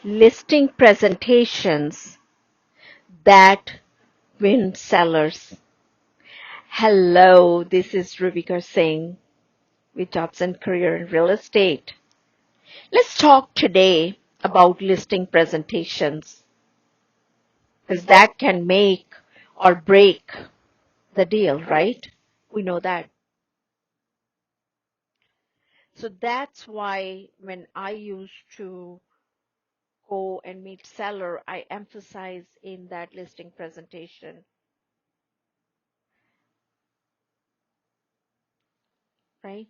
Listing presentations that win sellers. Hello, this is Rivika Singh with Jobs and Career in Real Estate. Let's talk today about listing presentations because that can make or break the deal, right? We know that. So that's why when I used to go and meet seller, I emphasize in that listing presentation, right?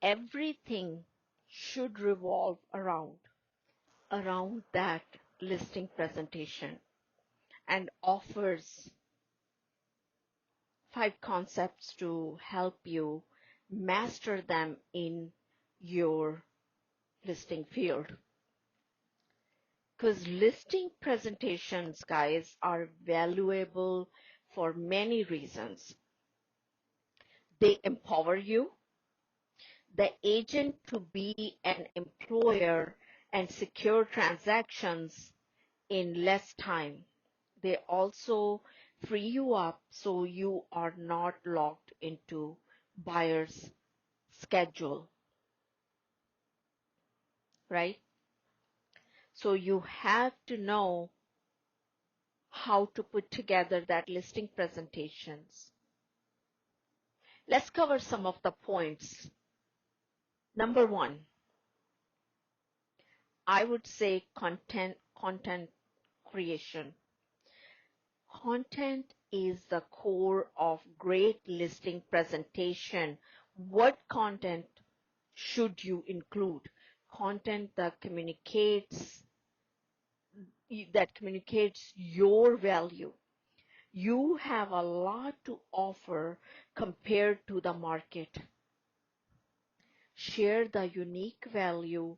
Everything should revolve around that listing presentation and offers 5 concepts to help you master them in your listing field. Because listing presentations, guys, are valuable for many reasons. They empower you, the agent, to be an employer and secure transactions in less time. They also free you up so you are not locked into buyer's schedule, right? So you have to know how to put together that listing presentations. Let's cover some of the points. Number one, I would say content creation. Content is the core of great listing presentation. What content should you include? Content that communicates your value. You have a lot to offer compared to the market. Share the unique value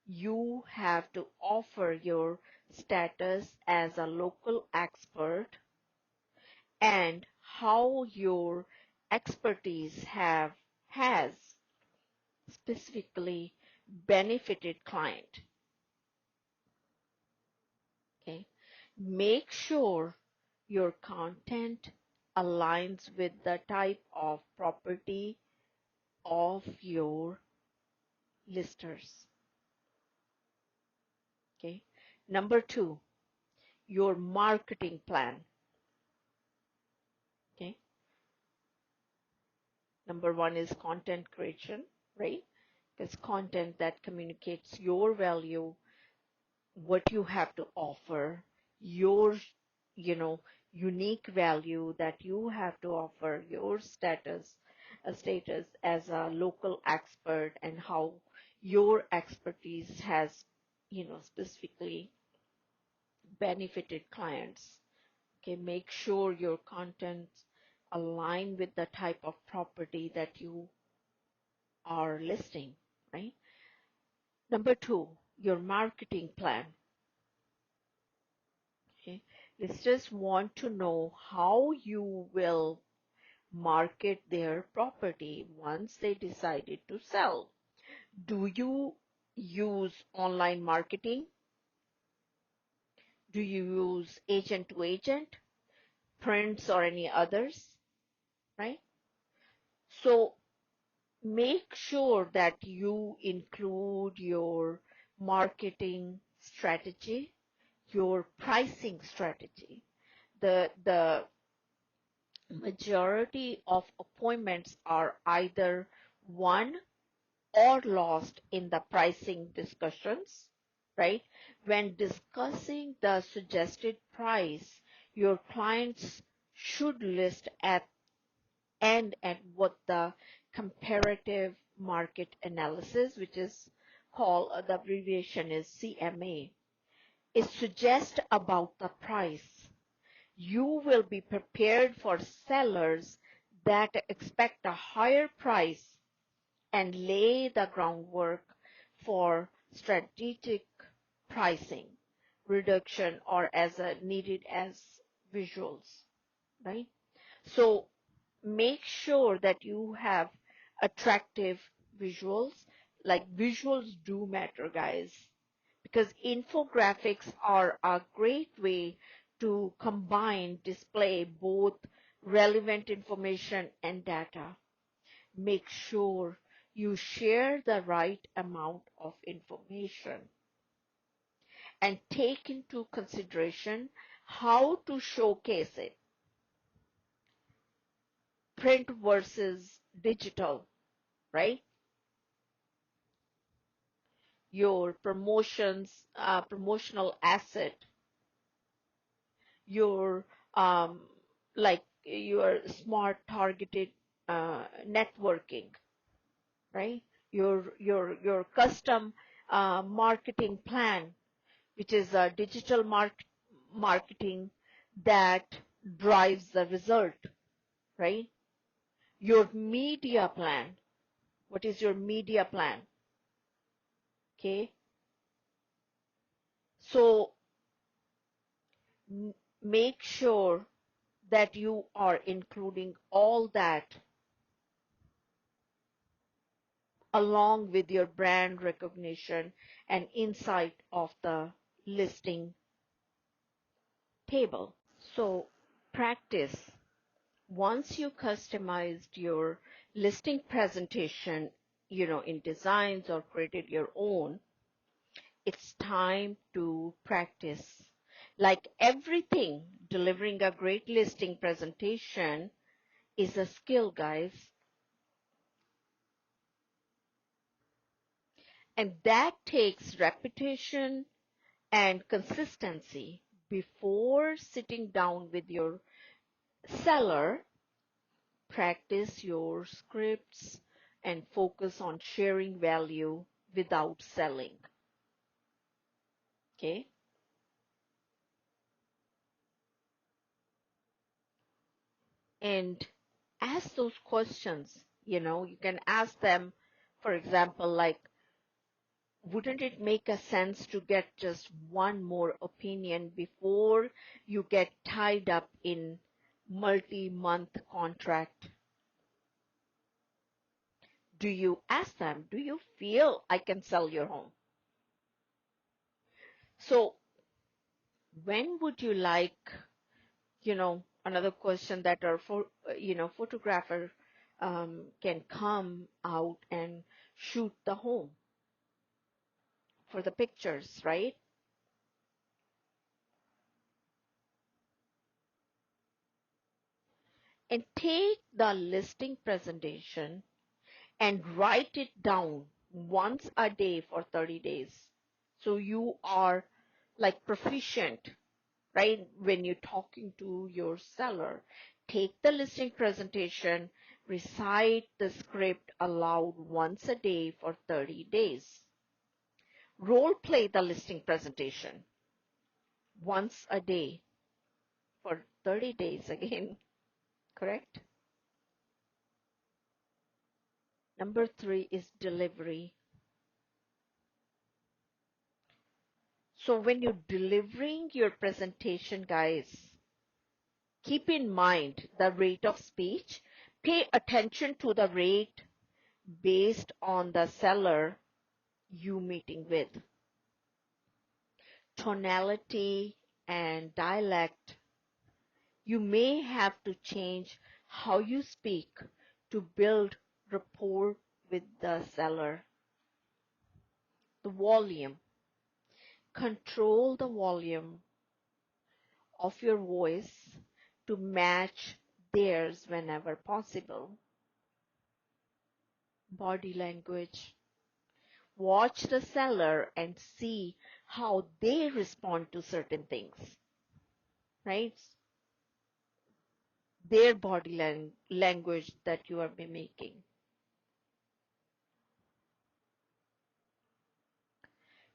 you have to offer, your status as a local expert, and how your expertise has specifically benefited client. Okay, make sure your content aligns with the type of property of your listers. Okay, number two, your marketing plan. Okay, number one is content creation, right? It's content that communicates your value, what you have to offer, your, you know, unique value that you have to offer, your status as a local expert, and how your expertise has, specifically benefited clients. Okay, make sure your contents align with the type of property that you are listing, right? Number two, your marketing plan. Okay, listers want to know how you will market their property once they decided to sell. Do you use online marketing? Do you use agent to agent, prints, or any others? Right? So make sure that you include your marketing strategy, your pricing strategy. The majority of appointments are either won or lost in the pricing discussions, right? When discussing the suggested price, your clients should list at what the comparative market analysis, which is called, the abbreviation is CMA, is suggest about the price. You will be prepared for sellers that expect a higher price and lay the groundwork for strategic pricing reduction or as needed as visuals, right? So make sure that you have attractive visuals, Like visuals do matter, guys, because infographics are a great way to combine, display both relevant information and data. Make sure you share the right amount of information and take into consideration how to showcase it, print versus digital, right? Your promotional asset, your like your smart targeted networking, right? Your custom marketing plan, which is a digital marketing that drives the result, right? Your media plan. What is your media plan? Okay. So make sure that you are including all that along with your brand recognition and insight of the listing table. So practice. Once you customized your listing presentation, in designs or created your own, it's time to practice. Like everything, delivering a great listing presentation is a skill, guys. And that takes repetition and consistency. Before sitting down with your seller, practice your scripts and focus on sharing value without selling. Okay? And ask those questions. You can ask them, for example, like, wouldn't it make a sense to get just one more opinion before you get tied up in multi-month contract? Do you ask them, do you feel I can sell your home? So when would you like, another question that our photographer can come out and shoot the home for the pictures, right? And take the listing presentation and write it down once a day for 30 days. So you are like proficient, right? When you're talking to your seller, take the listing presentation, recite the script aloud once a day for 30 days. Role play the listing presentation once a day for 30 days again, correct? Number 3 is delivery. So when you're delivering your presentation, guys, keep in mind the rate of speech. Pay attention to the rate based on the seller you meeting with. Tonality and dialect. You may have to change how you speak to build rapport with the seller. The volume. Control the volume of your voice to match theirs whenever possible. Body language. Watch the seller and see how they respond to certain things, right? Their body language that you are mimicking.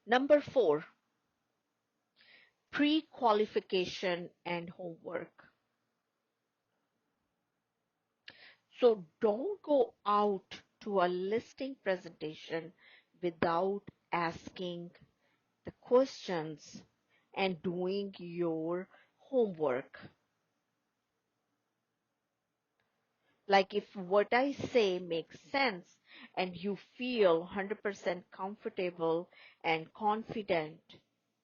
Number 4, pre-qualification and homework. So don't go out to a listing presentation without asking the questions and doing your homework. Like if what I say makes sense and you feel 100% comfortable and confident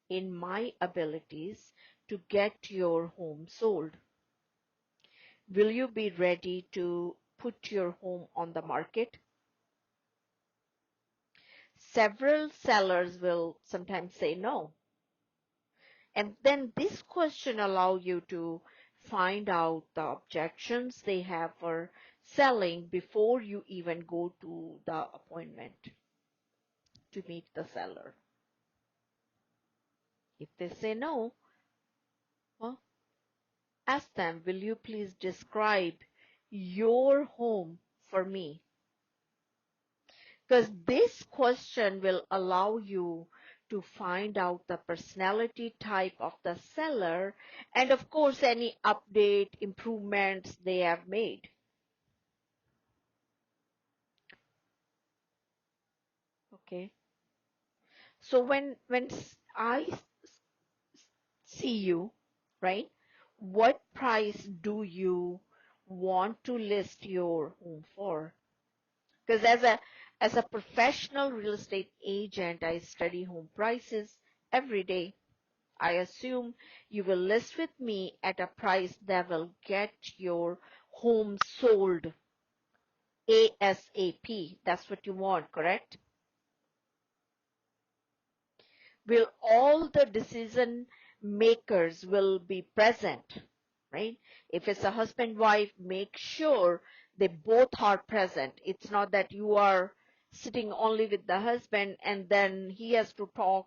in my abilities to get your home sold. Will you be ready to put your home on the market? Several sellers will sometimes say no. And then this question allows you to find out the objections they have for selling before you even go to the appointment to meet the seller. If they say no, well, ask them, will you please describe your home for me? Because this question will allow you to find out the personality type of the seller and of course any update improvements they have made. Okay, so when I see you, right, what price do you want to list your home for? Because as a professional real estate agent, I study home prices every day. I assume you will list with me at a price that will get your home sold ASAP. That's what you want, correct? Will all the decision makers will be present, right? If it's a husband wife, make sure they both are present. It's not that you are sitting only with the husband and then he has to talk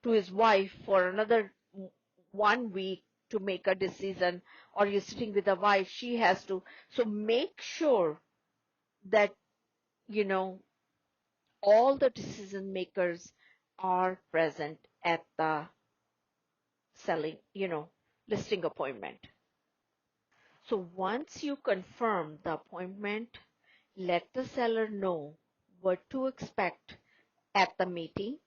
to his wife for another 1 week to make a decision, or you're sitting with a wife, she has to. So make sure that you know all the decision makers are present at the selling, listing appointment. So once you confirm the appointment, let the seller know what to expect at the meeting.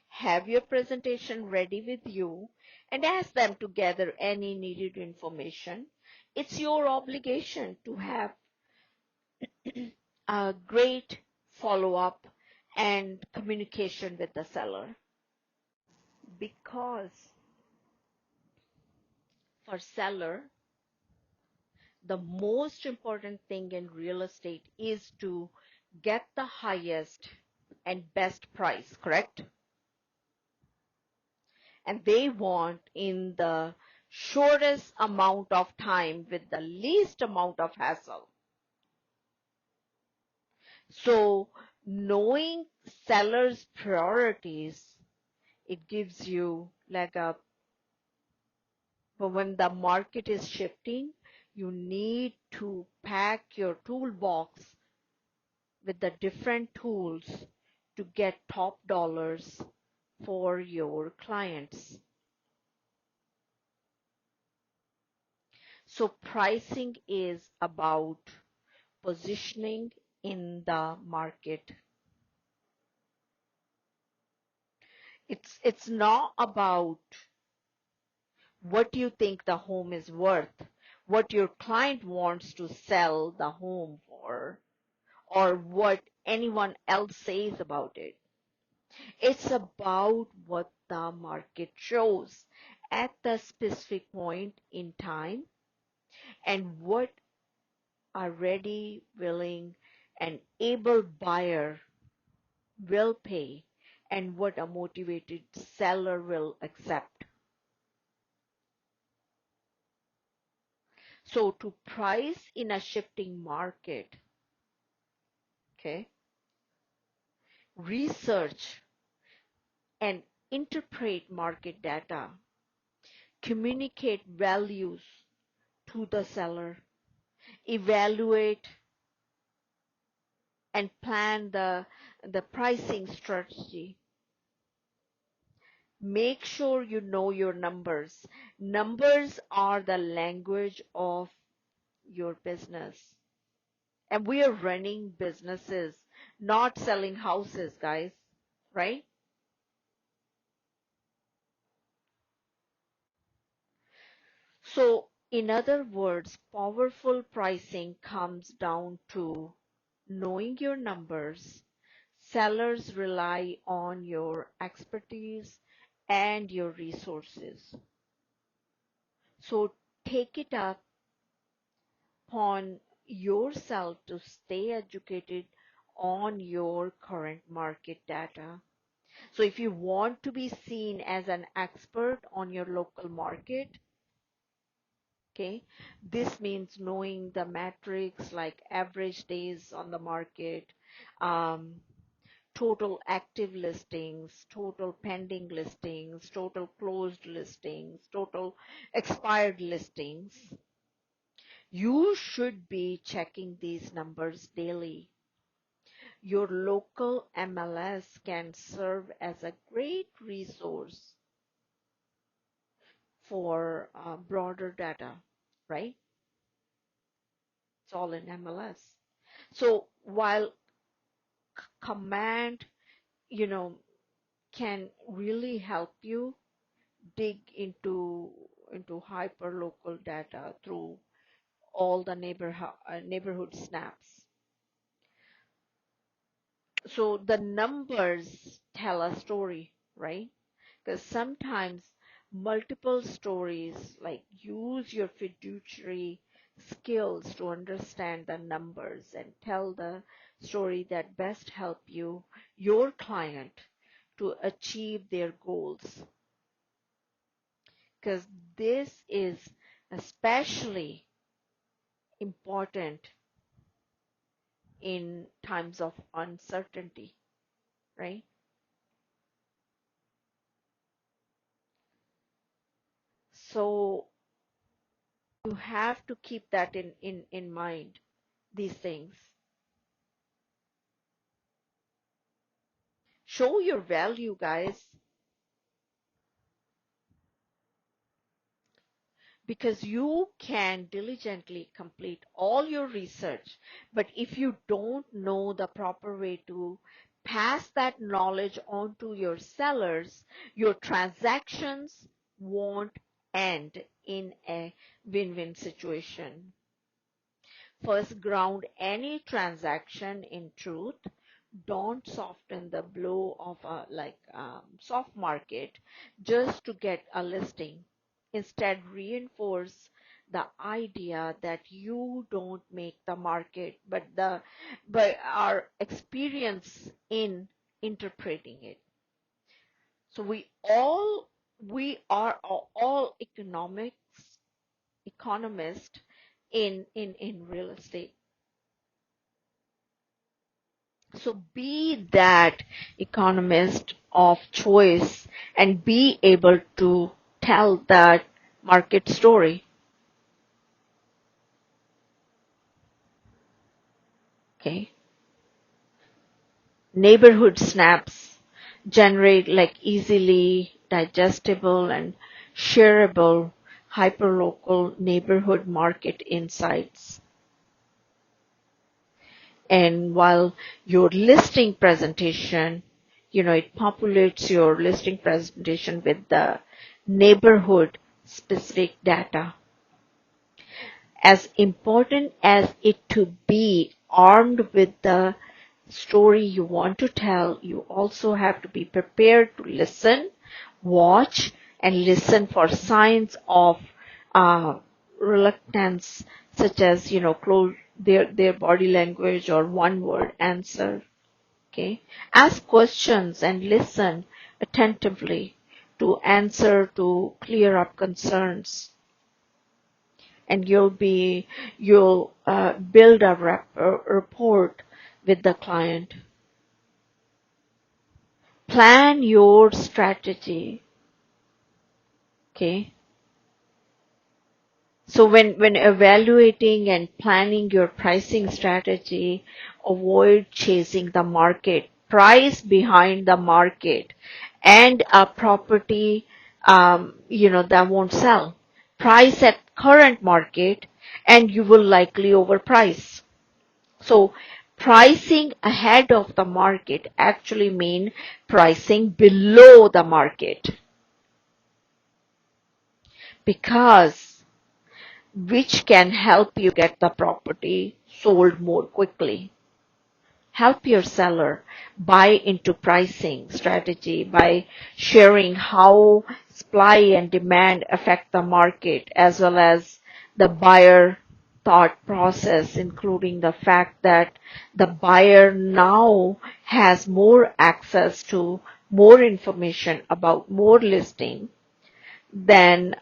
Have your presentation ready with you and ask them to gather any needed information. It's your obligation to have a great follow up and communication with the seller, because for seller the most important thing in real estate is to get the highest and best price, correct? And they want in the shortest amount of time with the least amount of hassle. So knowing sellers' priorities, it gives you leg up. But when the market is shifting, you need to pack your toolbox with the different tools to get top dollars for your clients. So pricing is about positioning in the market. It's not about what you think the home is worth, what your client wants to sell the home for, or what anyone else says about it. It's about what the market shows at the specific point in time and what a ready, willing, and able buyer will pay and what a motivated seller will accept. So to price in a shifting market, okay, research and interpret market data, communicate values to the seller, evaluate and plan the pricing strategy. Make sure you know your numbers. Numbers are the language of your business. And we are running businesses, not selling houses, guys, right? So, in other words, powerful pricing comes down to knowing your numbers, sellers rely on your expertise and your resources. So take it upon yourself to stay educated on your current market data. So if you want to be seen as an expert on your local market, okay, this means knowing the metrics like average days on the market, um, total active listings, total pending listings, total closed listings, total expired listings. You should be checking these numbers daily. Your local MLS can serve as a great resource for broader data, right? It's all in MLS. So while command, you know, can really help you dig into hyper local data through all the neighborhood snaps. So the numbers tell a story, right? Because sometimes multiple stories, like use your fiduciary skills to understand the numbers and tell the story that best help your client to achieve their goals. Because this is especially important in times of uncertainty, right? So you have to keep that in mind, these things. Show your value, guys, because you can diligently complete all your research. But if you don't know the proper way to pass that knowledge on to your sellers, your transactions won't end in a win-win situation. First, ground any transaction in truth. Don't soften the blow of a soft market just to get a listing. Instead, reinforce the idea that you don't make the market, but our experience in interpreting it. So we are all economists in real estate. So be that economist of choice and be able to tell that market story. Okay. Neighborhood snaps generate like easily digestible and shareable hyperlocal neighborhood market insights. And while your listing presentation, it populates your listing presentation with the neighborhood specific data. As important as it to be armed with the story you want to tell, you also have to be prepared to listen, watch, and listen for signs of uh, reluctance, such as close their body language or one word answer. Okay, ask questions and listen attentively to answer to clear up concerns, and you'll build a rapport with the client. Plan your strategy. Okay. So when evaluating and planning your pricing strategy, avoid chasing the market, price behind the market, and a property, that won't sell. Price at current market, and you will likely overprice. So pricing ahead of the market actually mean pricing below the market, because which can help you get the property sold more quickly. help your seller buy into pricing strategy by sharing how supply and demand affect the market, as well as the buyer thought process, including the fact that the buyer now has more access to more information about more listing than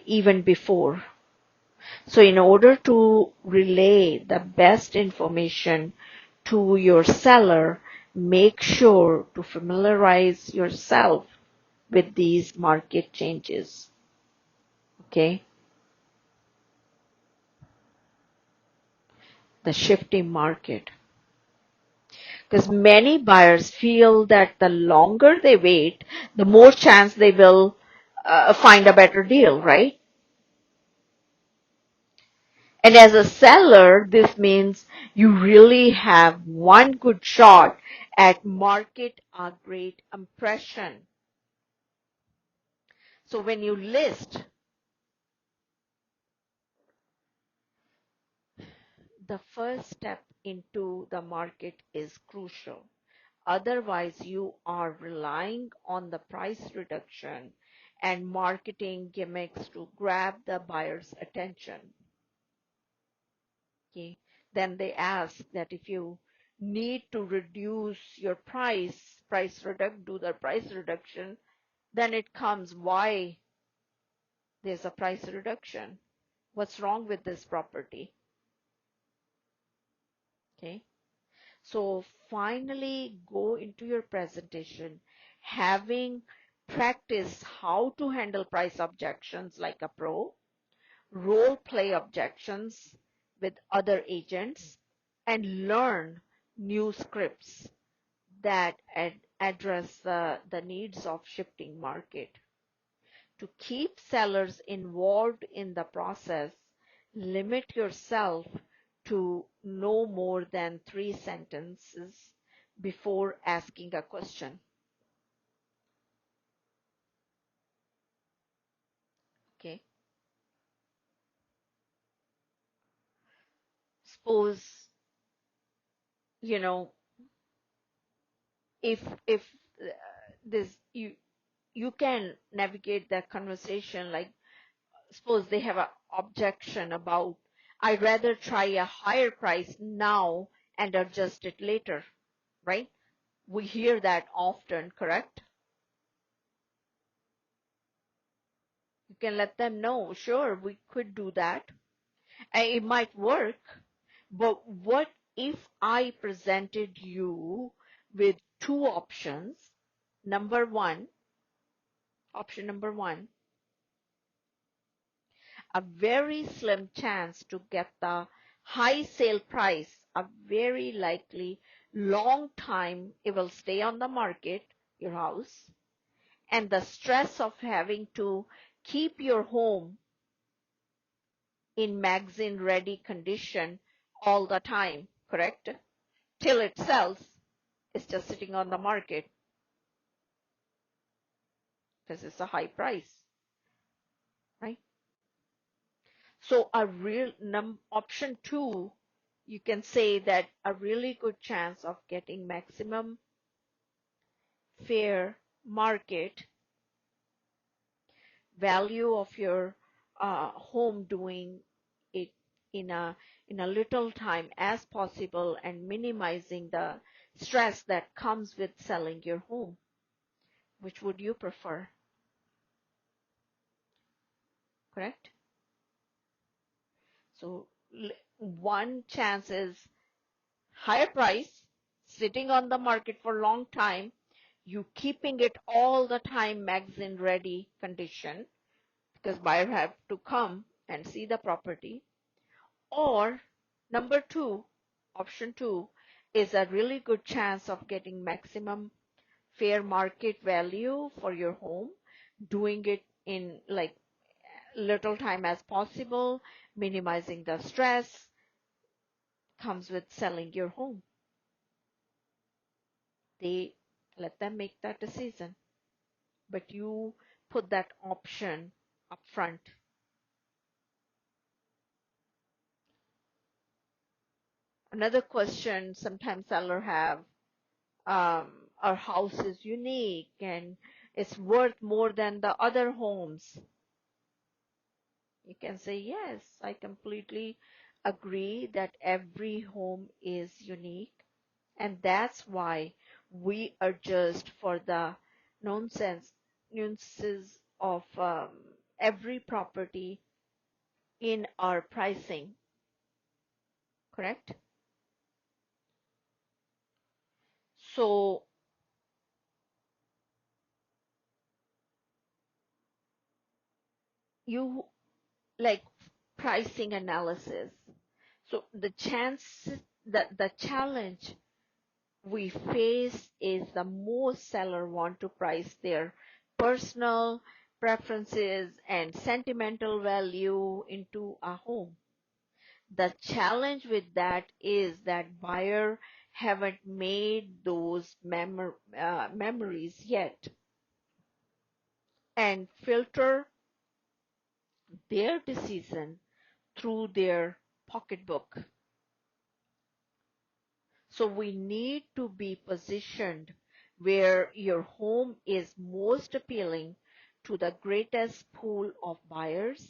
even before. So in order to relay the best information to your seller, make sure to familiarize yourself with these market changes. Okay? The shifting market. Because many buyers feel that the longer they wait, the more chance they will find a better deal, right? And as a seller, this means you really have one good shot at market a great impression. So when you list, the first step into the market is crucial. Otherwise, you are relying on the price reduction and marketing gimmicks to grab the buyer's attention. Okay. Then they ask that if you need to reduce your do the price reduction, then it comes why there's a price reduction. What's wrong with this property? Okay. So finally go into your presentation having practiced how to handle price objections like a pro, role play objections with other agents, and learn new scripts that address the needs of shifting market. To keep sellers involved in the process, limit yourself to no more than 3 sentences before asking a question. Okay. Suppose, you know, if this you can navigate that conversation like suppose they have an objection about I'd rather try a higher price now and adjust it later, right? We hear that often, correct? You can let them know, sure, we could do that. And it might work, but what if I presented you with two options? Number one, option number one, a very slim chance to get the high sale price, a very likely long time it will stay on the market, your house, and the stress of having to keep your home in magazine ready condition all the time, correct? Till it sells, it's just sitting on the market because it's a high price, right? So a real option two, you can say that a really good chance of getting maximum fair market value of your home, doing it in a little time as possible and minimizing the stress that comes with selling your home. Which would you prefer? Correct? So one chance is higher price, sitting on the market for a long time, you keeping it all the time magazine ready condition because buyer have to come and see the property. Or number two, option two, is a really good chance of getting maximum fair market value for your home, doing it in like little time as possible, minimizing the stress comes with selling your home. They let them make that decision, but you put that option up front. Another question sometimes seller have, our house is unique and it's worth more than the other homes. You can say, yes, I completely agree that every home is unique. And that's why we adjust for the nonsense, nuances of every property in our pricing, correct? So you like pricing analysis. So the challenge we face is the most seller want to price their personal preferences and sentimental value into a home. The challenge with that is that buyer haven't made those memories yet and filter their decision through their pocketbook. So we need to be positioned where your home is most appealing to the greatest pool of buyers,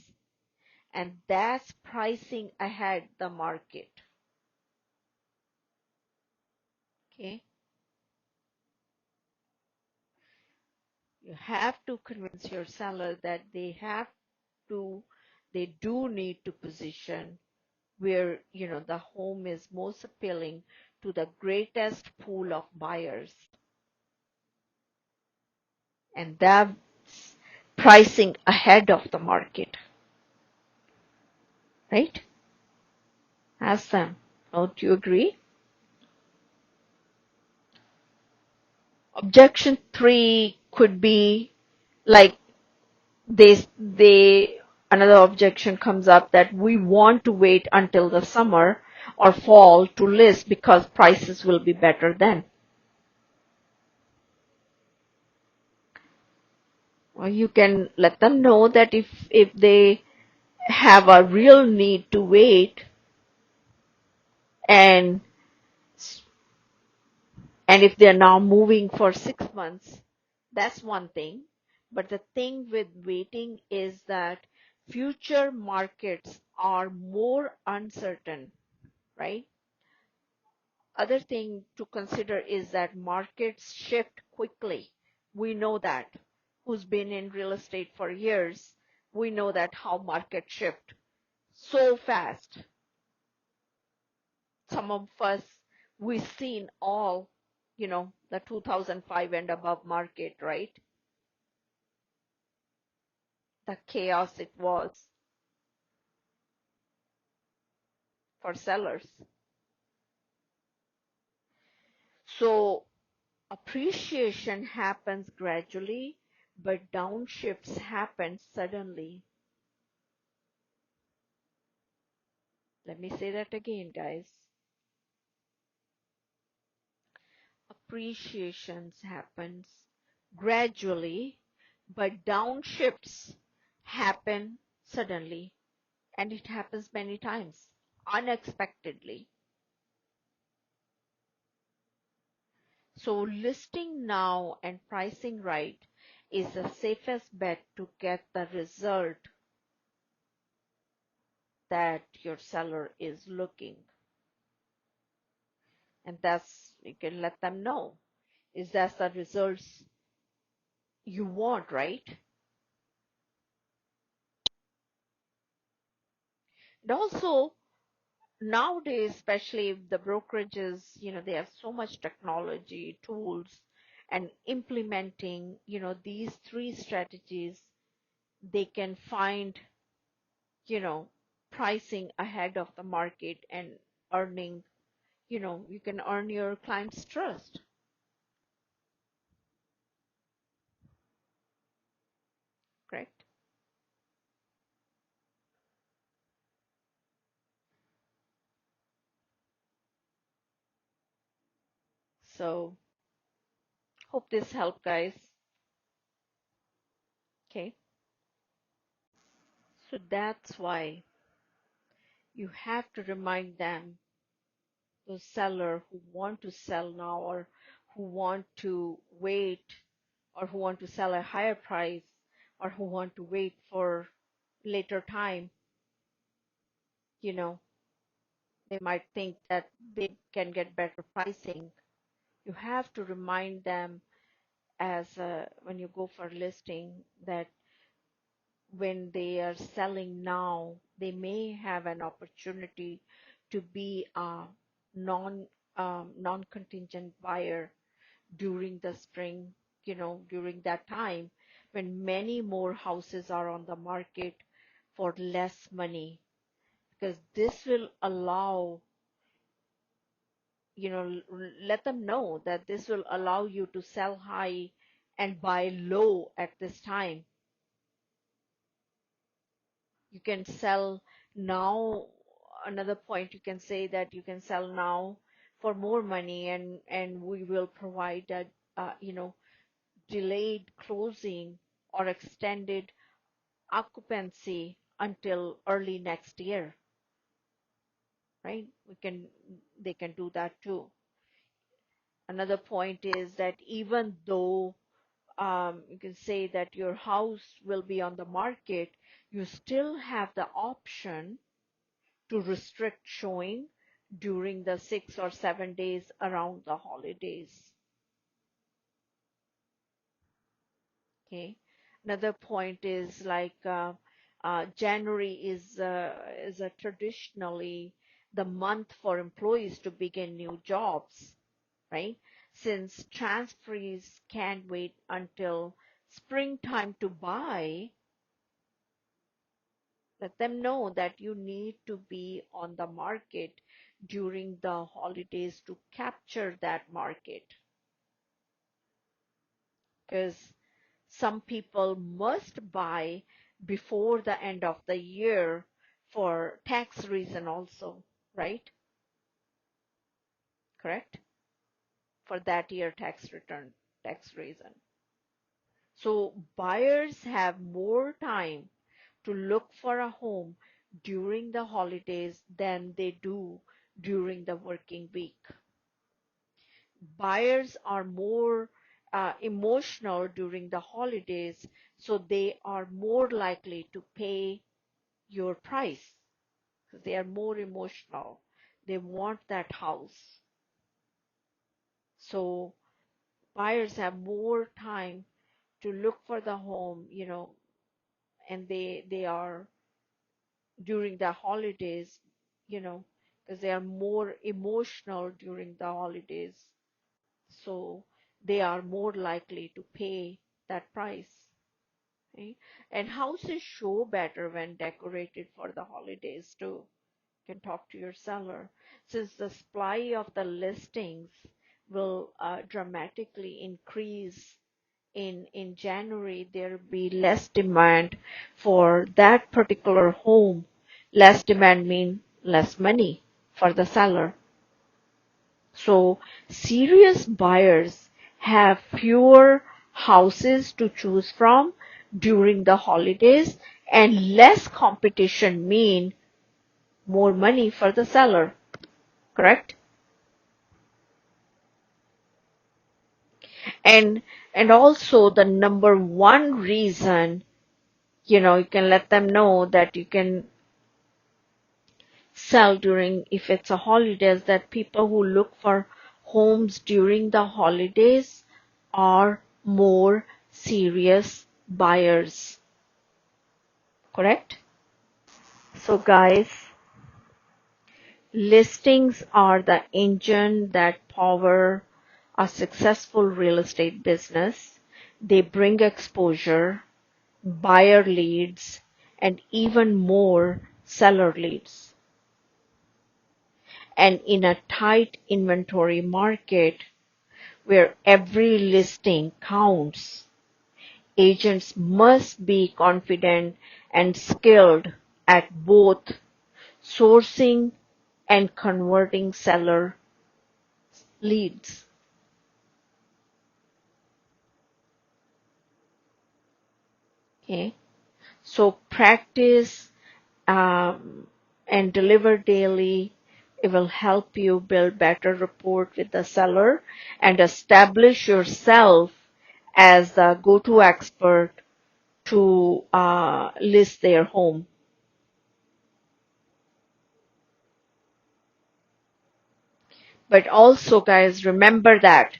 and that's pricing ahead the market. Okay? You have to convince your seller that to they do need to position where the home is most appealing to the greatest pool of buyers, and that's pricing ahead of the market, right? Ask them. Don't you agree? Objection three could be like they another objection comes up that we want to wait until the summer or fall to list because prices will be better then. Or you can let them know that if they have a real need to wait and and if they're now moving for 6 months, that's one thing. But the thing with waiting is that future markets are more uncertain, right? Other thing to consider is that markets shift quickly. We know that. Who's been in real estate for years, we know that how markets shift so fast. Some of us, we've seen all, the 2005 and above market, right? The chaos it was for sellers. So appreciation happens gradually, but downshifts happen suddenly. Let me say that again, guys. Appreciations happens gradually, but downshifts happen suddenly, and it happens many times, unexpectedly. So listing now and pricing right is the safest bet to get the result that your seller is looking. And that's, you can let them know, is that the results you want, right? And also, nowadays, especially the brokerages, they have so much technology, tools, and implementing, these three strategies, they can find, you know, pricing ahead of the market and earning, you can earn your client's trust, correct? So, hope this helped, guys. Okay. So that's why you have to remind them those sellers who want to sell now, or who want to wait, or who want to sell at a higher price, or who want to wait for later time, you know, they might think that they can get better pricing. You have to remind them when you go for listing that when they are selling now, they may have an opportunity to be a non non-contingent buyer during the spring, during that time when many more houses are on the market for less money, because this will allow, let them know that this will allow you to sell high and buy low at this time. You can sell now. Another point, you can say that you can sell now for more money, and we will provide a, delayed closing or extended occupancy until early next year, right? They can do that too. Another point is that even though you can say that your house will be on the market, you still have the option to restrict showing during the 6 or 7 days around the holidays. Okay. Another point is like January is a traditionally the month for employees to begin new jobs, right? Since transferees can't wait until springtime to buy, let them know that you need to be on the market during the holidays to capture that market. Because some people must buy before the end of the year for tax reason also, right? Correct? For that year tax return, tax reason. So buyers have more time to look for a home during the holidays than they do during the working week. Buyers are more emotional during the holidays, so they are more likely to pay your price because they are more emotional. They want that house. So buyers have more time to look for the home, and they are during the holidays, because they are more emotional during the holidays. So they are more likely to pay that price. Okay? And houses show better when decorated for the holidays too. You can talk to your seller. Since the supply of the listings will dramatically increase in January, there will be less demand for that particular home. Less demand means less money for the seller. So serious buyers have fewer houses to choose from during the holidays, and less competition mean more money for the seller. Correct? And and also the number one reason, you can let them know that you can sell during, if it's a holidays, that people who look for homes during the holidays are more serious buyers. Correct? So guys, listings are the engine that power a successful real estate business. They bring exposure, buyer leads, and even more seller leads. And in a tight inventory market where every listing counts, agents must be confident and skilled at both sourcing and converting seller leads. Okay, so practice and deliver daily It will help you build better rapport with the seller and establish yourself as the go-to expert to list their home. But also, guys, remember that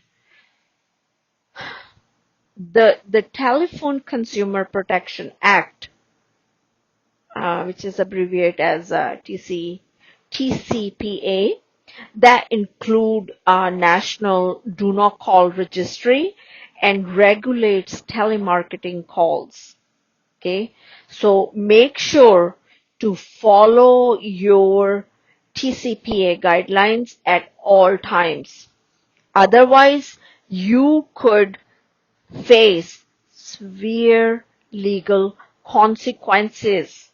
the Telephone Consumer Protection Act, which is abbreviated as TCPA, that include National Do Not Call Registry and regulates telemarketing calls. Okay, so make sure to follow your TCPA guidelines at all times. Otherwise, you could face severe legal consequences.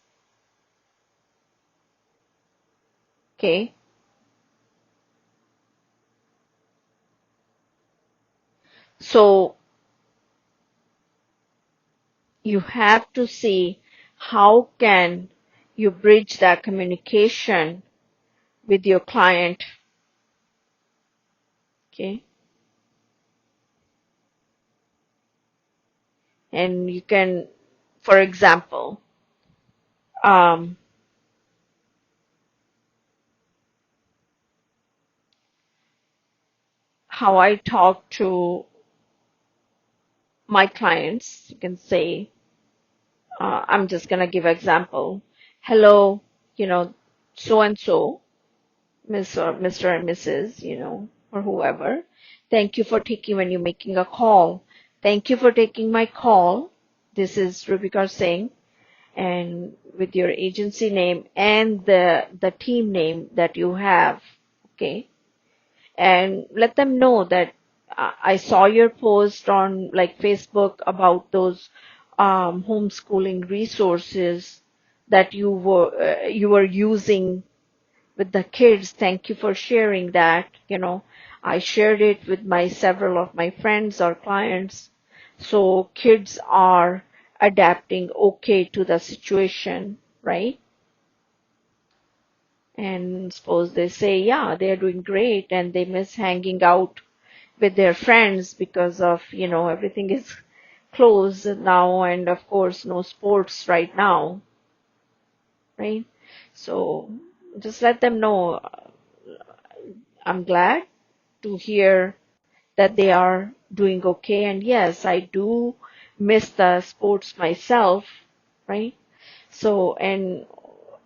Okay, so you have to see how can you bridge that communication with your client. Okay, and you can, for example, um, how I talk to my clients, you can say, I'm just gonna give example. Hello, so and so, Miss or Mr. and Mrs., or whoever. Thank you for taking when you're making a call. Thank you for taking my call. This is Rubika Singh, and with your agency name and the team name that you have. Okay, and let them know that I saw your post on like Facebook about those homeschooling resources that you were using with the kids. Thank you for sharing that. I shared it with my several of my friends or clients. So kids are adapting okay to the situation, right? And suppose they say, yeah, they're doing great and they miss hanging out with their friends because of, everything is closed now and of course no sports right now, right? So just let them know, I'm glad to hear that they are doing okay. And yes, I do miss the sports myself, right? So, and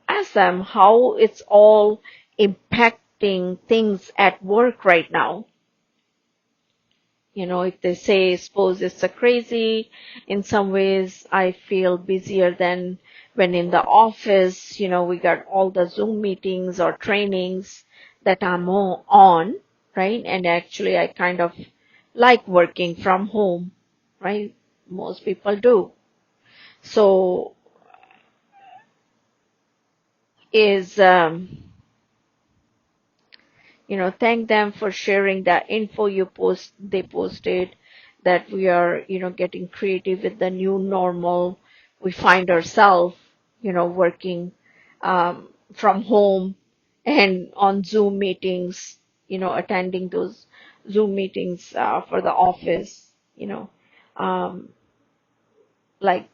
ask them how it's all impacting things at work right now. If they say, suppose it's a crazy, in some ways I feel busier than when in the office, we got all the Zoom meetings or trainings that I'm on, right? And actually I kind of like working from home, right? Most people do. So is, thank them for sharing that info they posted, that we are, getting creative with the new normal. We find ourselves, working from home and on Zoom meetings, attending those Zoom meetings for the office, um, like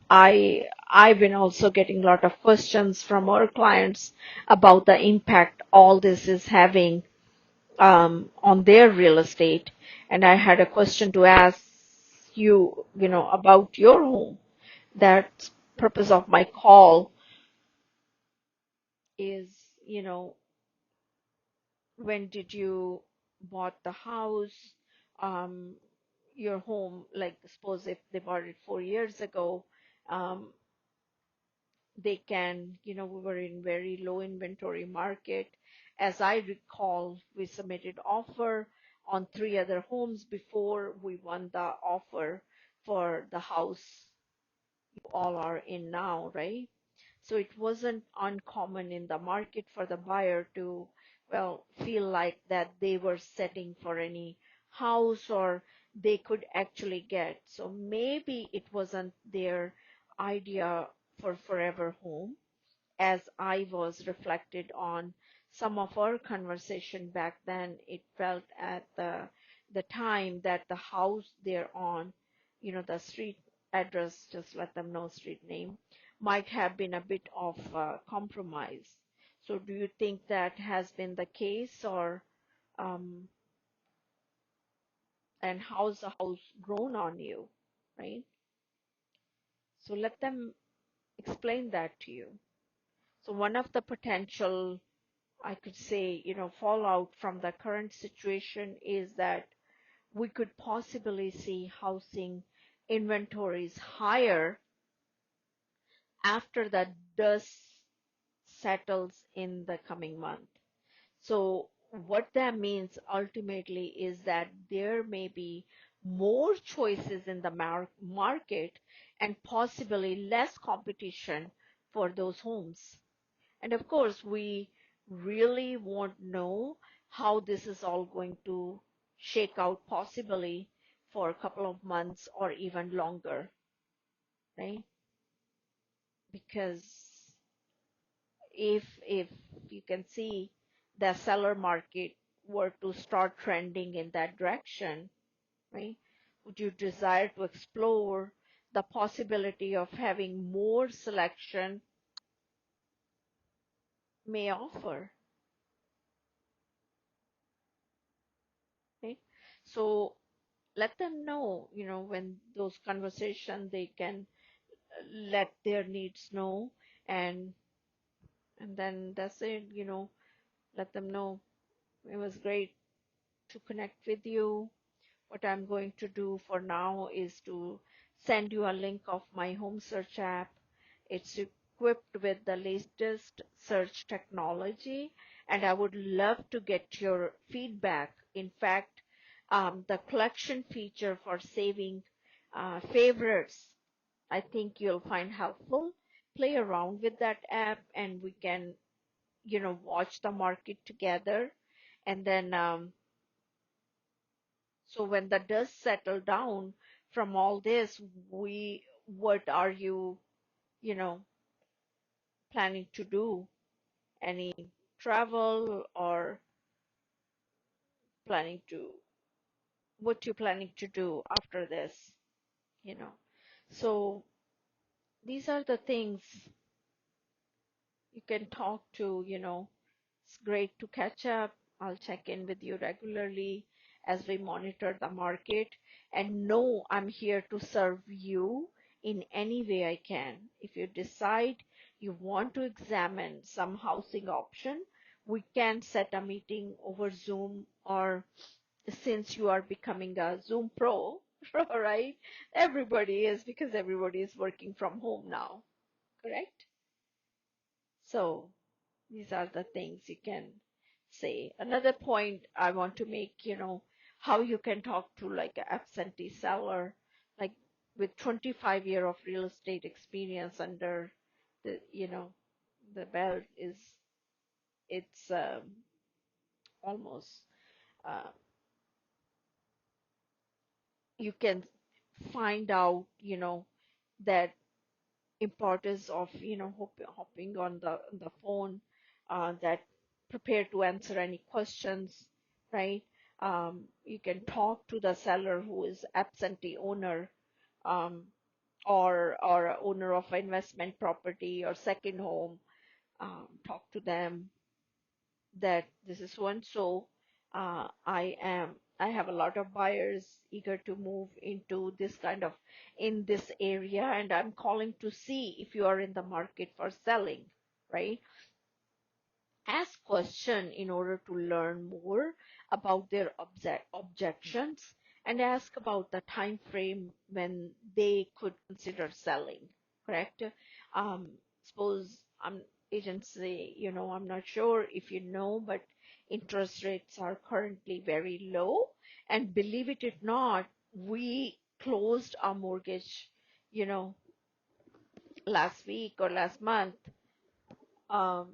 I've been also getting a lot of questions from our clients about the impact all this is having on their real estate. And I had a question to ask you, about your home. That purpose of my call is, when did you bought the house, um, your home, like suppose if they bought it 4 years ago, um, they can, we were in very low inventory market. As I recall, we submitted offer on three other homes before we won the offer for the house you all are in now, right? So it wasn't uncommon in the market for the buyer to, well, feel like that they were setting for any house or they could actually get. So maybe it wasn't their idea for forever home, as I was reflected on some of our conversation back then, it felt at the time that the house they're on, the street address, just let them know street name, might have been a bit of compromise. So do you think that has been the case, or um, and how's the house grown on you, right? So let them explain that to you. So one of the potential, I could say, fallout from the current situation is that we could possibly see housing inventories higher after the dust settles in the coming month. So what that means ultimately is that there may be more choices in the market and possibly less competition for those homes. And of course, we really won't know how this is all going to shake out, possibly for a couple of months or even longer, right? Because if you can see the seller market were to start trending in that direction, right? Would you desire to explore the possibility of having more selection may offer, right? So let them know, when those conversations they can let their needs know, and then that's it, let them know it was great to connect with you. What I'm going to do for now is to send you a link of my home search app. It's equipped with the latest search technology, and I would love to get your feedback. In fact, the collection feature for saving favorites, I think you'll find helpful. Play around with that app, and we can, watch the market together. And then, so when the dust settle down from all this, what are you, you know, planning to do? Any travel, or planning to, what you planning to do after this, you know? So these are the things you can talk to, It's great to catch up. I'll check in with you regularly as we monitor the market, and know I'm here to serve you in any way I can. If you decide you want to examine some housing option, we can set a meeting over Zoom, or since you are becoming a Zoom pro, right? Everybody is, because everybody is working from home now, correct? So these are the things you can say. Another point I want to make, how you can talk to like an absentee seller, like with 25-year of real estate experience under the belt, it's almost, uh, you can find out, that importance of hopping on the phone, that prepared to answer any questions, right? You can talk to the seller who is absentee owner, um, or a owner of investment property or second home. Talk to them that this is so and so. I have a lot of buyers eager to move into this kind of, in this area, and I'm calling to see if you are in the market for selling, right? Ask question in order to learn more about their objections, and ask about the time frame when they could consider selling, correct? um, Suppose agents say, I'm not sure if you know, but interest rates are currently very low, and believe it or not, we closed our mortgage, you know last week or last month, um,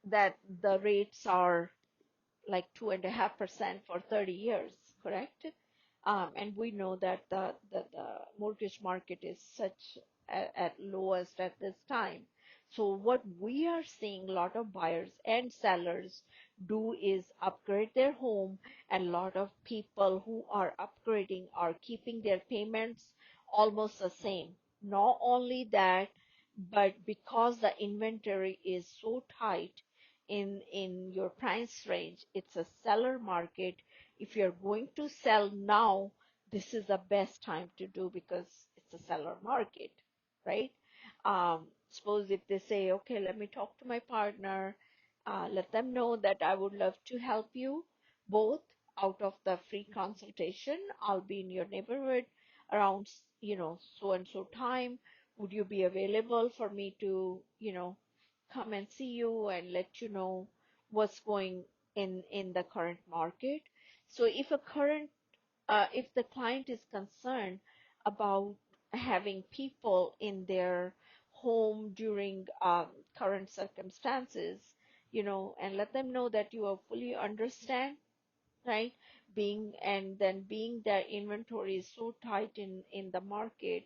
that the rates are like 2.5% for 30 years, correct? And we know that the mortgage market is such at lowest at this time. So what we are seeing a lot of buyers and sellers do is upgrade their home, and a lot of people who are upgrading are keeping their payments almost the same. Not only that, but because the inventory is so tight in your price range, it's a seller market. If you're going to sell now, this is the best time to do because it's a seller market, right? Suppose if they say, okay, let me talk to my partner, let them know that I would love to help you both out of the free consultation. I'll be in your neighborhood around, so and so time. Would you be available for me to, come and see you and let you know what's going in the current market? So if the client is concerned about having people in their home during current circumstances, and let them know that you are fully understand, right? Being that inventory is so tight in the market,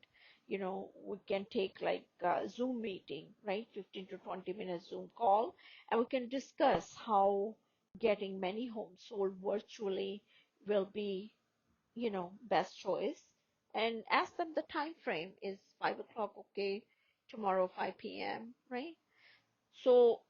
we can take like a Zoom meeting, right? 15 to 20 minutes Zoom call, and we can discuss how getting many homes sold virtually will be, best choice, and ask them the time frame. Is 5 o'clock okay? Tomorrow 5 p.m., right? So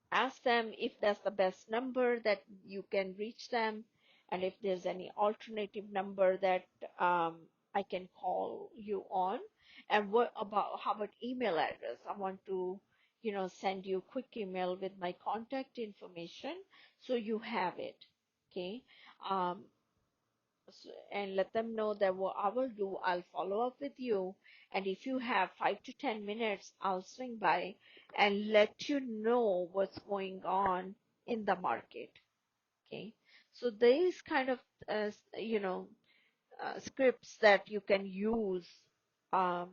ask them if that's the best number that you can reach them, and if there's any alternative number that um, I can call you on. And how about email address? I want to, send you a quick email with my contact information so you have it. Okay. Um, and let them know that what I will do, I'll follow up with you. And if you have 5 to 10 minutes, I'll swing by and let you know what's going on in the market. Okay. So there is kind of, scripts that you can use um,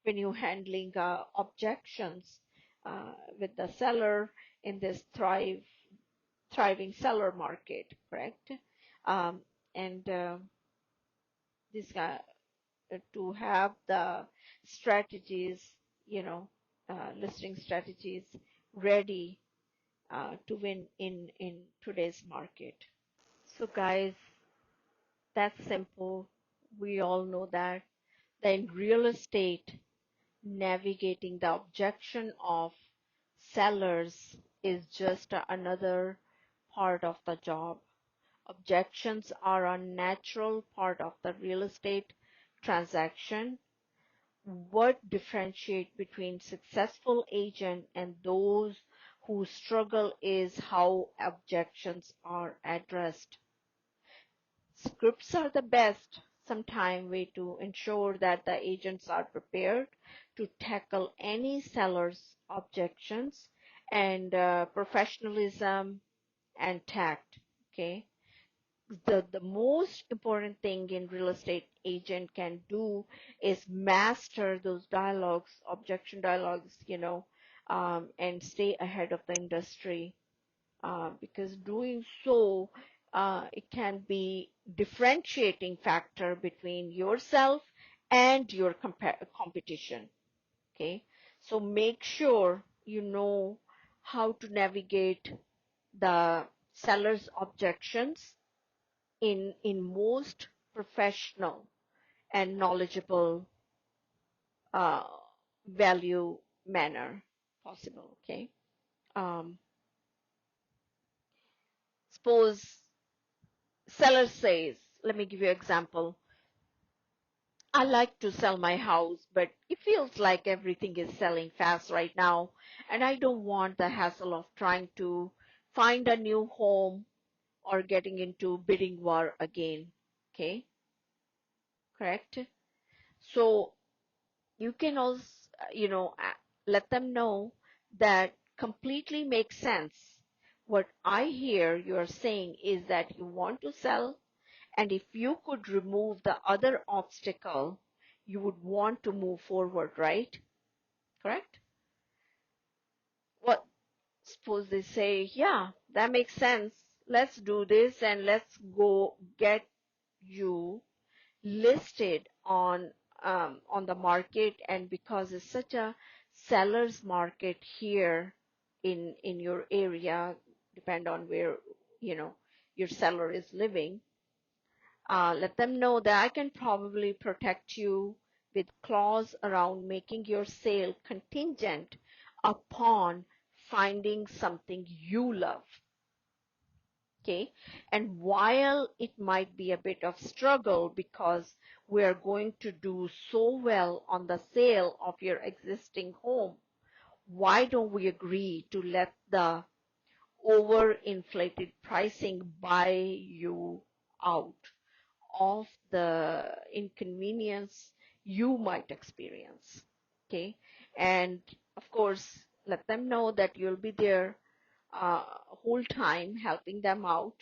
when you're handling objections with the seller in this thriving seller market, correct? Um, and this guy to have the strategies, listing strategies ready to win in today's market. So guys, that's simple. We all know that. Then in real estate, navigating the objection of sellers is just another part of the job. Objections are a natural part of the real estate transaction. What differentiates between successful agent and those who struggle is how objections are addressed. Scripts are the best sometime way to ensure that the agents are prepared to tackle any seller's objections, and professionalism and tact. Okay, the most important thing in real estate agent can do is master those dialogues, objection dialogues, and stay ahead of the industry, because doing so, it can be differentiating factor between yourself and your competition. Okay, so make sure you know how to navigate the seller's objections in most professional and knowledgeable uh, value manner possible. Okay. Um, Suppose seller says, let me give you an example. I like to sell my house, but it feels like everything is selling fast right now, and I don't want the hassle of trying to find a new home or getting into bidding war again. Okay, correct? So you can also, let them know that completely makes sense. What I hear you're saying is that you want to sell, and if you could remove the other obstacle, you would want to move forward, right? Correct? What, suppose they say, yeah, that makes sense. Let's do this and let's go get you listed on the market, and because it's such a seller's market here in your area, depend on where, you know, your seller is living. Let them know that I can probably protect you with clause around making your sale contingent upon finding something you love. Okay. And while it might be a bit of struggle because we are going to do so well on the sale of your existing home, why don't we agree to let the overinflated pricing buy you out of the inconvenience you might experience? Okay. And of course, let them know that you'll be there whole time helping them out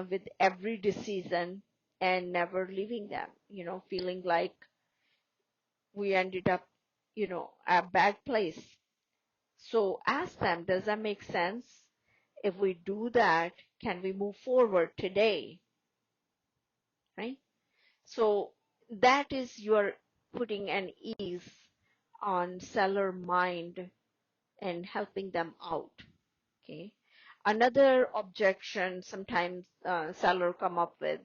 with every decision and never leaving them, feeling like we ended up, a bad place. So ask them, does that make sense? If we do that, can we move forward today? Right? So that is your putting an ease on seller mind and helping them out. Okay. Another objection sometimes seller come up with,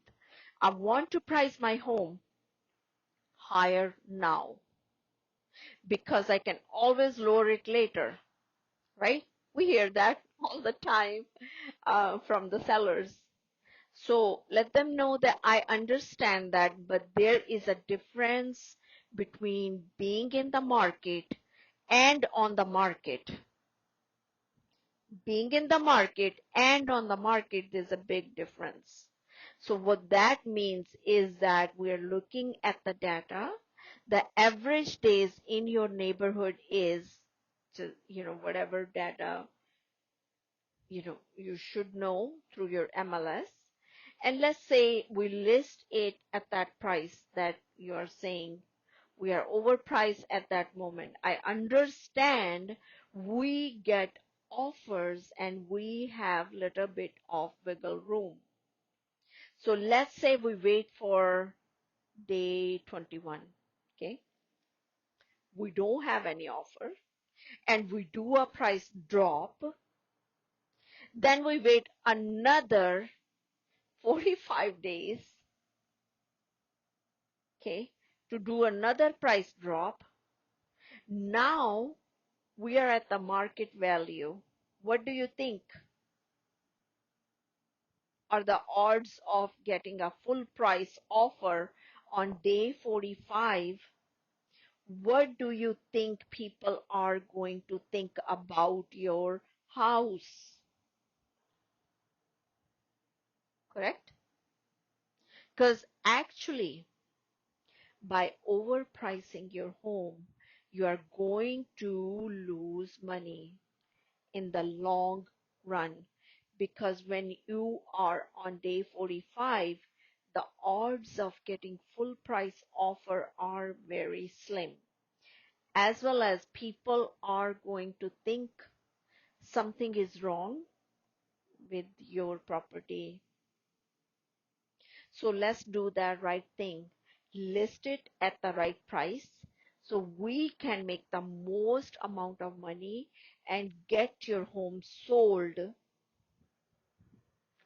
I want to price my home higher now because I can always lower it later, right? We hear that all the time from the sellers. So let them know that I understand that, but there is a difference between being in the market and on the market. Being in the market and on the market, there's a big difference. So what that means is that we're looking at the data. The average days in your neighborhood is, whatever data, you should know through your MLS. And let's say we list it at that price that you are saying we are overpriced at that moment. I understand we get offers and we have little bit of wiggle room. So let's say we wait for day 21. Okay. We don't have any offer and we do a price drop. Then we wait another 45 days. Okay. To do another price drop. Now we are at the market value. What do you think are the odds of getting a full price offer on day 45? What do you think people are going to think about your house? Correct? Because actually, by overpricing your home, you are going to lose money in the long run, because when you are on day 45, the odds of getting full price offer are very slim, as well as people are going to think something is wrong with your property. So let's do that right thing. List it at the right price so we can make the most amount of money and get your home sold,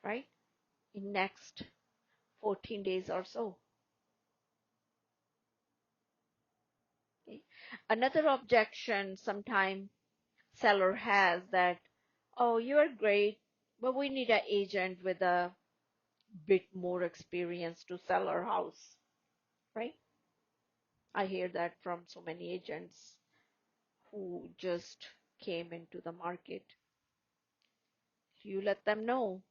right, in next 14 days or so. Okay. Another objection sometime seller has that, oh, you are great, but we need an agent with a bit more experience to sell our house, right? I hear that from so many agents who just came into the market. You let them know.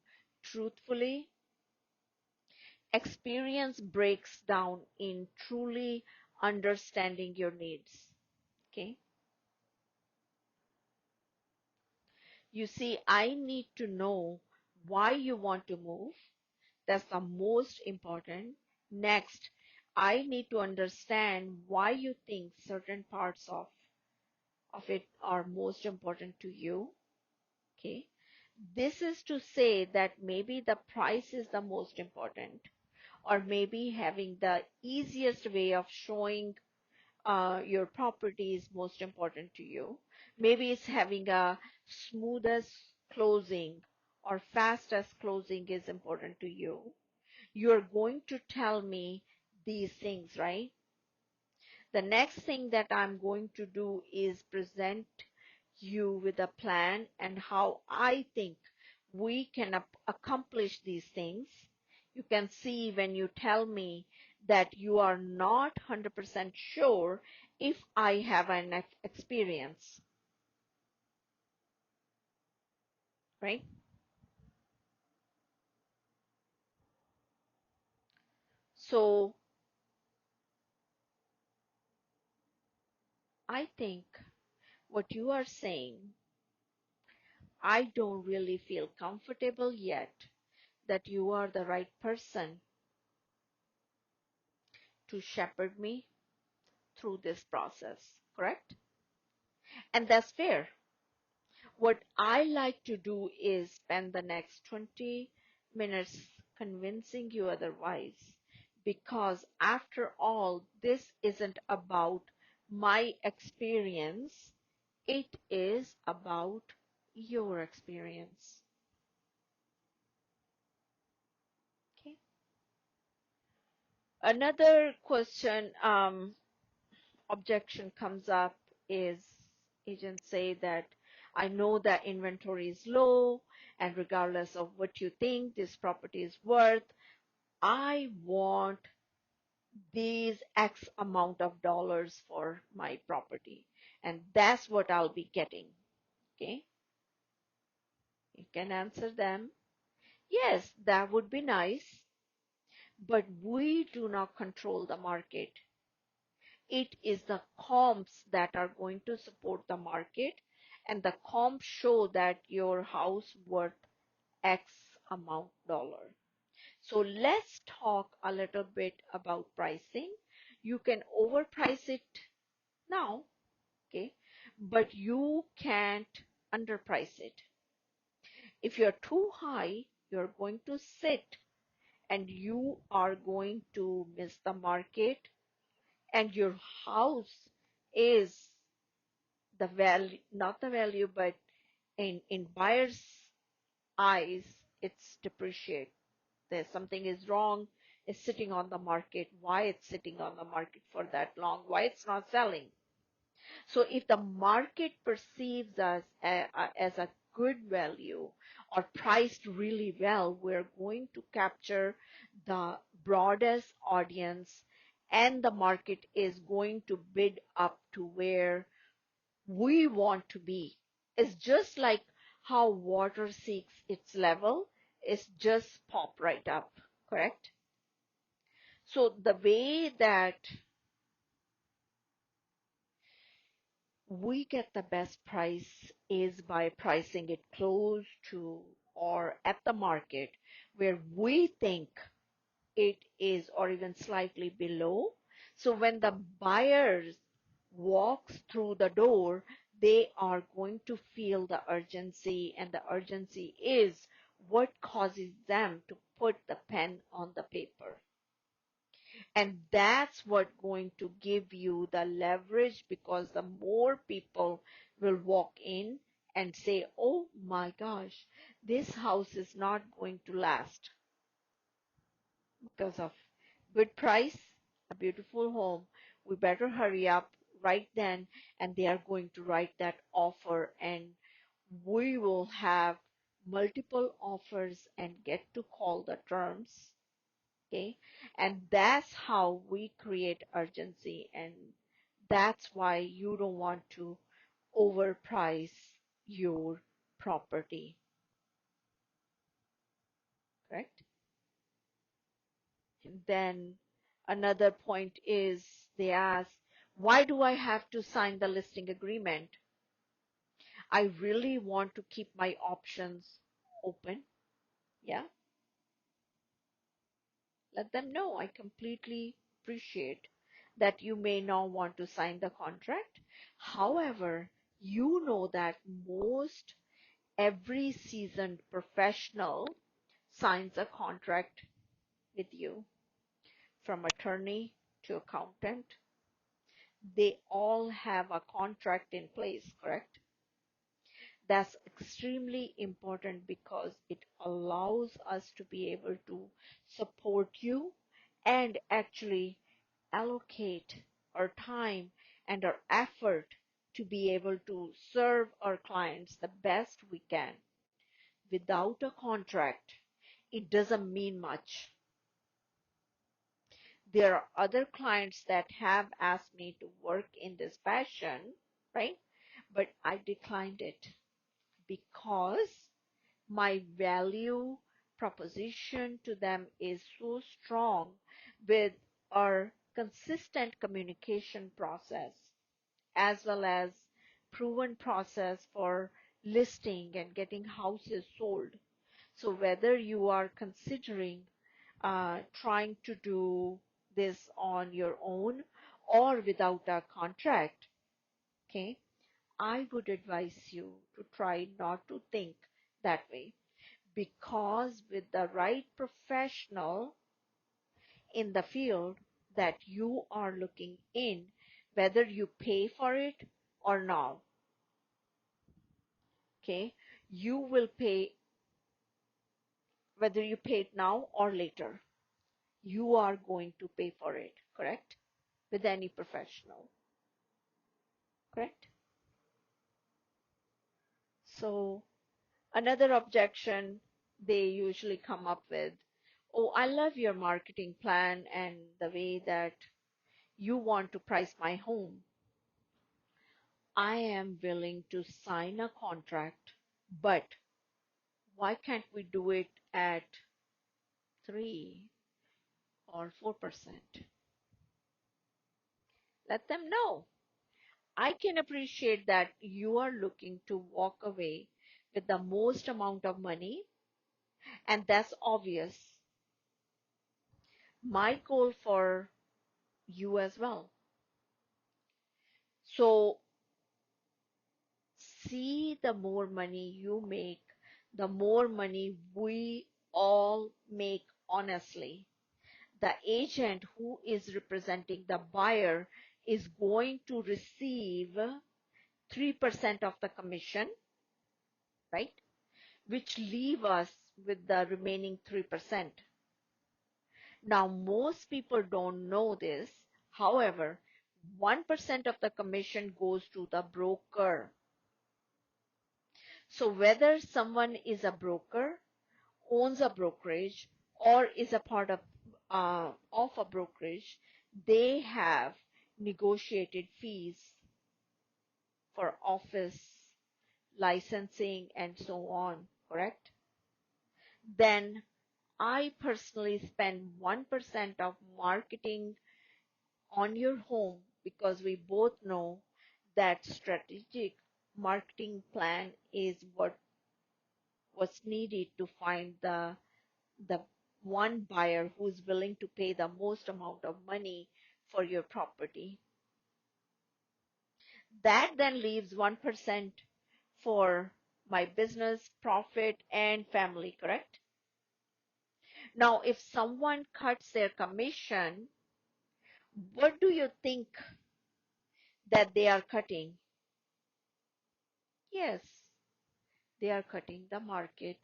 Truthfully, experience breaks down in truly understanding your needs. Okay. You see, I need to know why you want to move. That's the most important. Next, I need to understand why you think certain parts of it are most important to you. Okay. This is to say that maybe the price is the most important, or maybe having the easiest way of showing your property is most important to you. Maybe it's having a smoothest closing or fastest closing is important to you. You're going to tell me these things, right? The next thing that I'm going to do is present you with a plan and how I think we can accomplish these things. You can see when you tell me that you are not 100% sure if I have an experience, right? So I think what you are saying, I don't really feel comfortable yet that you are the right person to shepherd me through this process, correct? And that's fair. What I like to do is spend the next 20 minutes convincing you otherwise. Because after all, this isn't about my experience, it is about your experience. Okay. Another question, objection comes up is agents say that I know that inventory is low and regardless of what you think this property is worth, I want these X amount of dollars for my property and that's what I'll be getting. Okay. You can answer them. Yes, that would be nice, but we do not control the market. It is the comps that are going to support the market and the comps show that your house worth X amount dollar. So let's talk a little bit about pricing. You can overprice it now, okay, but you can't underprice it. If you're too high, you're going to sit and you are going to miss the market and your house is the value, not the value, but in buyer's eyes, it's depreciate. There's something is wrong. It's sitting on the market. Why it's sitting on the market for that long? Why it's not selling? So if the market perceives us as a good value or priced really well, we're going to capture the broadest audience and the market is going to bid up to where we want to be. It's just like how water seeks its level. It's just pop right up, correct? So the way that we get the best price is by pricing it close to or at the market where we think it is or even slightly below. So when the buyers walks through the door, they are going to feel the urgency and the urgency is what causes them to put the pen on the paper. And that's what going to give you the leverage because the more people will walk in and say, oh my gosh, this house is not going to last because of good price, a beautiful home. We better hurry up right then and they are going to write that offer and we will have multiple offers and get to call the terms. Okay. And that's how we create urgency. And that's why you don't want to overprice your property. Correct? And then another point is they ask, why do I have to sign the listing agreement? I really want to keep my options open. Yeah. Let them know. I completely appreciate that you may not want to sign the contract. However, you know that most every seasoned professional signs a contract with you from attorney to accountant. they all have a contract in place, correct? That's extremely important because it allows us to be able to support you and actually allocate our time and our effort to be able to serve our clients the best we can. Without a contract, it doesn't mean much. There are other clients that have asked me to work in this fashion, right? But I declined it because my value proposition to them is so strong with our consistent communication process as well as proven process for listing and getting houses sold. So whether you are considering trying to do this on your own or without a contract, okay, I would advise you to try not to think that way, because with the right professional in the field that you are looking in, whether you pay for it or not, okay, you will pay, whether you pay it now or later, you are going to pay for it, correct? With any professional, correct? So another objection they usually come up with, oh, I love your marketing plan and the way that you want to price my home. I am willing to sign a contract, but why can't we do it at 3 or 4%? Let them know. I can appreciate that you are looking to walk away with the most amount of money, and that's obvious. My goal for you as well. So, see, the more money you make, the more money we all make honestly. The agent who is representing the buyer is going to receive 3% of the commission, right? Which leave us with the remaining 3%. Now, most people don't know this. However, 1% of the commission goes to the broker. So whether someone is a broker, owns a brokerage, or is a part of a brokerage, they have negotiated fees for office, licensing, and so on, correct? Then I personally spend 1% of marketing on your home because we both know that strategic marketing plan is what's needed to find the one buyer who's willing to pay the most amount of money for your property. That then leaves 1% for my business, profit, and family, correct? Now, if someone cuts their commission, what do you think that they are cutting? Yes, they are cutting the market.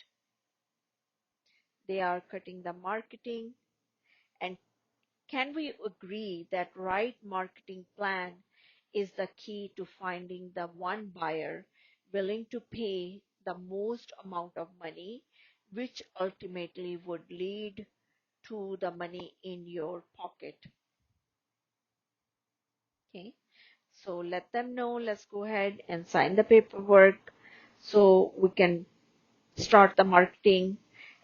They are cutting the marketing. And can we agree that right marketing plan is the key to finding the one buyer willing to pay the most amount of money, which ultimately would lead to the money in your pocket? Okay, so let them know. Let's go ahead and sign the paperwork so we can start the marketing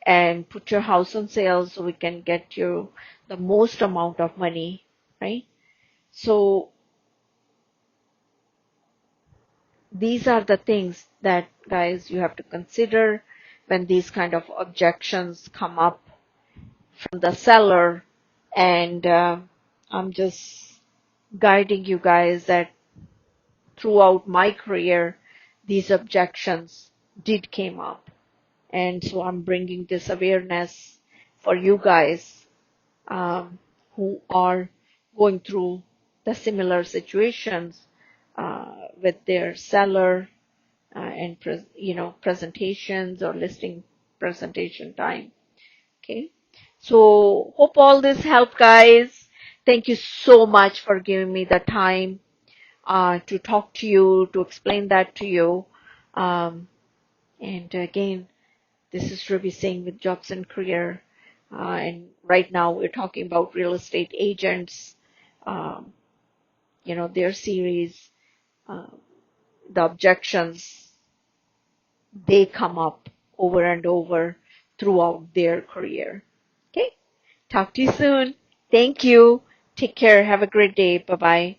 and put your house on sale so we can get you the most amount of money, right? So these are the things that, guys, you have to consider when these kind of objections come up from the seller. And I'm just guiding you guys that throughout my career, these objections did came up. And so I'm bringing this awareness for you guys who are going through. the similar situations with their seller and presentations or listing presentation time. Okay, so hope all this helped, guys. Thank you so much for giving me the time to talk to you, to explain that to you. And again, this is Ruby Singh with Jobs and Career. And right now we're talking about real estate agents, um, their series, uh, the objections they come up over and over throughout their career. Okay, talk to you soon. Thank you. Take care. Have a great day. Bye bye.